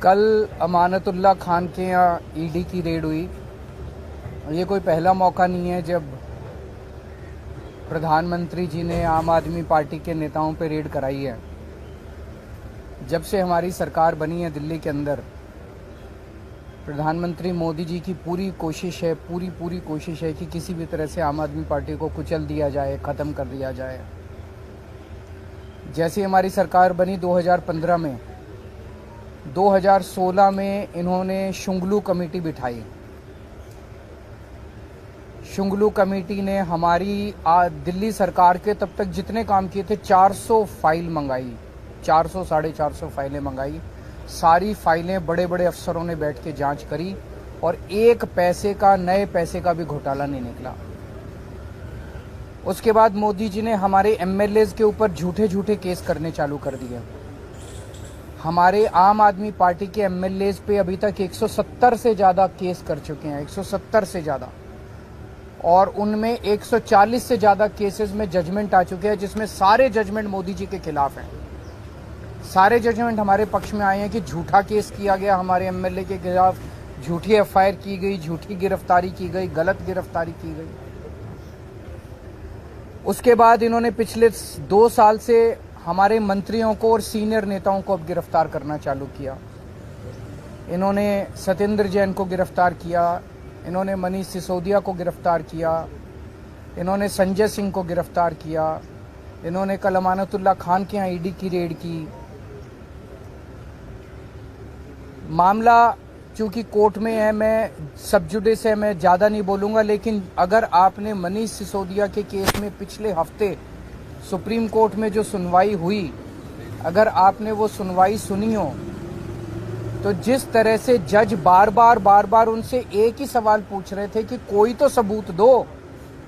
कल अमानतुल्लाह खान के यहाँ ईडी की रेड हुई। ये कोई पहला मौका नहीं है जब प्रधानमंत्री जी ने आम आदमी पार्टी के नेताओं पर रेड कराई है। जब से हमारी सरकार बनी है दिल्ली के अंदर, प्रधानमंत्री मोदी जी की पूरी कोशिश है, पूरी कोशिश है कि किसी भी तरह से आम आदमी पार्टी को कुचल दिया जाए, ख़त्म कर दिया जाए। जैसे हमारी सरकार बनी 2015 में, 2016 में इन्होंने शुंगलू कमेटी बिठाई। शुंगलू कमेटी ने हमारी दिल्ली सरकार के तब तक जितने काम किए थे 400 फाइल मंगाई, 400 साढ़े 400 फाइलें मंगाई। सारी फाइलें बड़े बड़े अफसरों ने बैठ के जांच करी और एक पैसे का, नए पैसे का भी घोटाला नहीं निकला। उसके बाद मोदी जी ने हमारे एमएलएज के ऊपर झूठे झूठे केस करने चालू कर दिए। हमारे आम आदमी पार्टी के एमएलएज पे अभी तक 170 से ज़्यादा केस कर चुके हैं, 170 से ज़्यादा, और उनमें 140 से ज़्यादा केसेस में जजमेंट आ चुके हैं, जिसमें सारे जजमेंट मोदी जी के खिलाफ हैं। सारे जजमेंट हमारे पक्ष में आए हैं कि झूठा केस किया गया हमारे एमएलए के खिलाफ, झूठी एफआईआर की गई, झूठी गिरफ्तारी की गई, गलत गिरफ्तारी की गई। उसके बाद इन्होंने पिछले 2 साल से हमारे मंत्रियों को और सीनियर नेताओं को अब गिरफ्तार करना चालू किया। इन्होंने सत्येंद्र जैन को गिरफ्तार किया, इन्होंने मनीष सिसोदिया को गिरफ्तार किया, इन्होंने संजय सिंह को गिरफ्तार किया, इन्होंने कल अमानतुल्लाह खान के यहाँ ईडी की रेड की। मामला चूंकि कोर्ट में है, मैं सब जुडिस है, मैं ज़्यादा नहीं बोलूँगा, लेकिन अगर आपने मनीष सिसोदिया के केस में पिछले हफ्ते सुप्रीम कोर्ट में जो सुनवाई हुई, अगर आपने वो सुनवाई सुनी हो, तो जिस तरह से जज बार बार उनसे एक ही सवाल पूछ रहे थे कि कोई तो सबूत दो,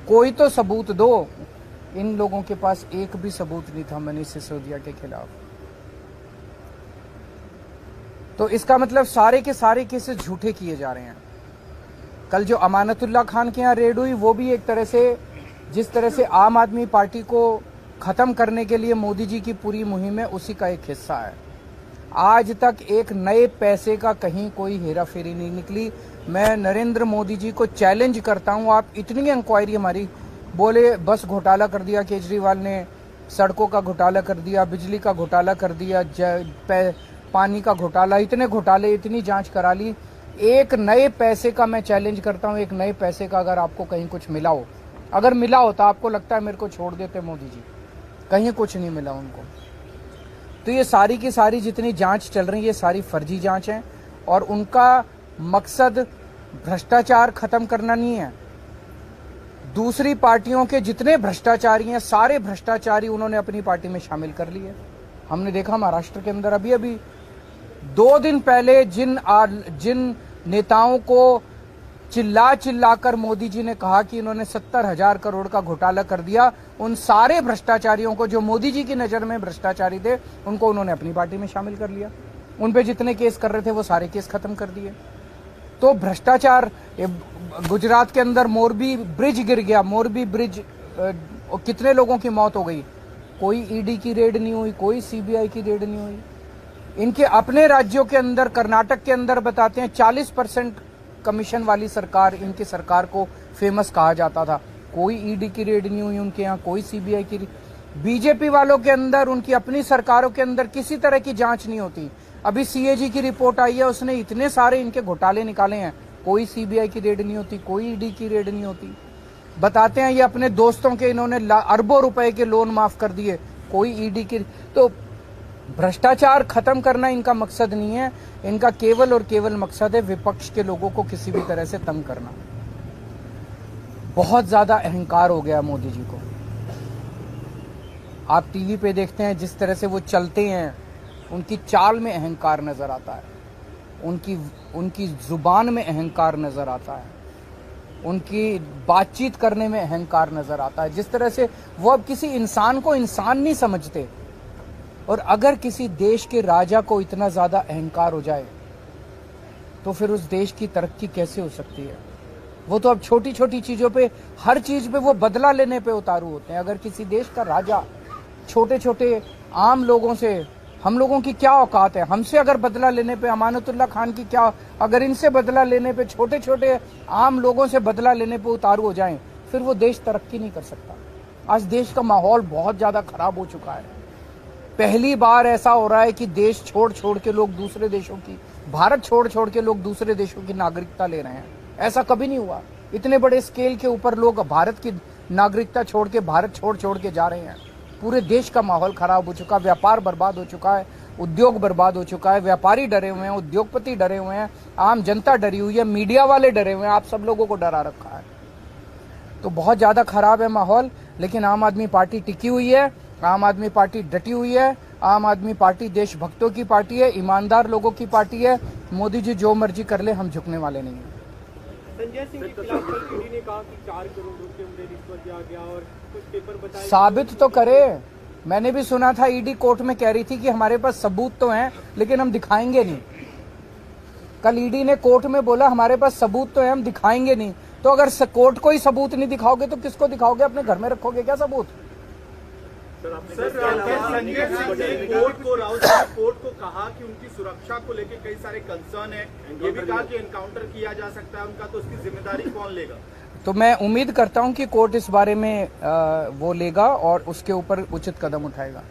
कोई तो सबूत दो। इन लोगों के पास एक भी सबूत नहीं था मनीष सिसोदिया के खिलाफ। तो इसका मतलब सारे के सारे केसेस झूठे किए जा रहे हैं। कल जो अमानतुल्लाह खान के यहाँ रेड हुई, वो भी एक तरह से, जिस तरह से आम आदमी पार्टी को खत्म करने के लिए मोदी जी की पूरी मुहिम है, उसी का एक हिस्सा है। आज तक एक नए पैसे का कहीं कोई हेराफेरी नहीं निकली। मैं नरेंद्र मोदी जी को चैलेंज करता हूं, आप इतनी इंक्वायरी हमारी, बोले बस घोटाला कर दिया केजरीवाल ने, सड़कों का घोटाला कर दिया, बिजली का घोटाला कर दिया, पानी का घोटाला, इतने घोटाले, इतनी जांच करा ली। एक नए पैसे का मैं चैलेंज करता हूं, एक नए पैसे का अगर आपको कहीं कुछ मिला हो, अगर मिला हो तो आपको लगता है मेरे को छोड़ देते मोदी जी, कहीं कुछ नहीं मिला उनको। तो ये सारी की सारी जितनी जांच चल रही है, ये सारी फर्जी जांच है और उनका मकसद भ्रष्टाचार खत्म करना नहीं है। दूसरी पार्टियों के जितने भ्रष्टाचारी हैं, सारे भ्रष्टाचारी उन्होंने अपनी पार्टी में शामिल कर लिए। हमने देखा महाराष्ट्र के अंदर अभी 2 दिन पहले जिन नेताओं को चिल्ला कर मोदी जी ने कहा कि इन्होंने 70,000 करोड़ का घोटाला कर दिया, उन सारे भ्रष्टाचारियों को, जो मोदी जी की नजर में भ्रष्टाचारी थे, उनको उन्होंने अपनी पार्टी में शामिल कर लिया। उन पे जितने केस कर रहे थे वो सारे केस खत्म कर दिए। तो भ्रष्टाचार, गुजरात के अंदर मोरबी ब्रिज गिर गया, मोरबी ब्रिज, कितने लोगों की मौत हो गई, कोई ईडी की रेड नहीं हुई, कोई सीबीआई की रेड नहीं हुई। इनके अपने राज्यों के अंदर, कर्नाटक के अंदर बताते हैं 40% कमीशन वाली सरकार, इनकी सरकार को फेमस कहा जाता था, कोई ईडी की रेड नहीं हुई उनके यहाँ, कोई सीबीआई की। बीजेपी वालों के अंदर, उनकी अपनी सरकारों के अंदर किसी तरह की जांच नहीं होती। अभी सीएजी की रिपोर्ट आई है, उसने इतने सारे इनके घोटाले निकाले हैं, कोई सीबीआई की रेड नहीं होती, कोई ईडी की रेड नहीं होती। बताते हैं ये अपने दोस्तों के इन्होंने अरबों रुपए के लोन माफ कर दिए, कोई ईडी की। तो भ्रष्टाचार खत्म करना इनका मकसद नहीं है, इनका केवल और केवल मकसद है विपक्ष के लोगों को किसी भी तरह से तंग करना। बहुत ज्यादा अहंकार हो गया मोदी जी को। आप टीवी पे देखते हैं जिस तरह से वो चलते हैं, उनकी चाल में अहंकार नजर आता है, उनकी जुबान में अहंकार नजर आता है, उनकी बातचीत करने में अहंकार नजर आता है। जिस तरह से वो अब किसी इंसान को इंसान नहीं समझते। और अगर किसी देश के राजा को इतना ज्यादा अहंकार हो जाए तो फिर उस देश की तरक्की कैसे हो सकती है। वो तो अब छोटी छोटी चीजों पे, हर चीज पे वो बदला लेने पे उतारू होते हैं। अगर किसी देश का राजा छोटे छोटे आम लोगों से हम लोगों की क्या औकात है? हमसे अगर बदला लेने पे अमानतुल्लाह खान की क्या, अगर इनसे बदला लेने पे, छोटे छोटे आम लोगों से बदला लेने पे उतारू हो जाएं, फिर वो देश तरक्की नहीं कर सकता। आज देश का माहौल बहुत ज्यादा खराब हो चुका है। पहली बार ऐसा हो रहा है कि देश छोड़ छोड़ के लोग दूसरे देशों की, भारत छोड़ छोड़ के लोग दूसरे देशों की नागरिकता ले रहे हैं। ऐसा कभी नहीं हुआ। इतने बड़े स्केल के ऊपर लोग भारत की नागरिकता छोड़ के, भारत छोड़ छोड़ के जा रहे हैं। पूरे देश का माहौल खराब हो चुका, व्यापार बर्बाद हो चुका है, उद्योग बर्बाद हो चुका है, व्यापारी डरे हुए हैं, उद्योगपति डरे हुए हैं, आम जनता डरी हुई है, मीडिया वाले डरे हुए हैं, आप सब लोगों को डरा रखा है। तो बहुत ज्यादा खराब है माहौल, लेकिन आम आदमी पार्टी टिकी हुई है, आम आदमी पार्टी डटी हुई है। आम आदमी पार्टी देशभक्तों की पार्टी है, ईमानदार लोगों की पार्टी है। मोदी जी जो मर्जी कर ले, हम झुकने वाले नहीं हैं। संजय सिंह के खिलाफ कल ईडी ने कहा कि 4 करोड़ रुपए उन्हें रिश्वत दिया गया और कुछ पेपर बताए। साबित तो करे। मैंने भी सुना था ईडी कोर्ट में कह रही थी कि हमारे पास सबूत तो हैं, लेकिन हम दिखाएंगे नहीं। कल ईडी ने कोर्ट में बोला हमारे पास सबूत तो है, हम दिखाएंगे नहीं। तो अगर कोर्ट को ही सबूत नहीं दिखाओगे तो किसको दिखाओगे? अपने घर में रखोगे क्या सबूत? सर संजय सिंह ने कोर्ट को कहा कि उनकी सुरक्षा को लेकर कई सारे कंसर्न है, ये भी कहा कि एनकाउंटर किया जा सकता है उनका, तो उसकी जिम्मेदारी कौन लेगा? तो मैं उम्मीद करता हूं कि कोर्ट इस बारे में वो लेगा और उसके ऊपर उचित कदम उठाएगा।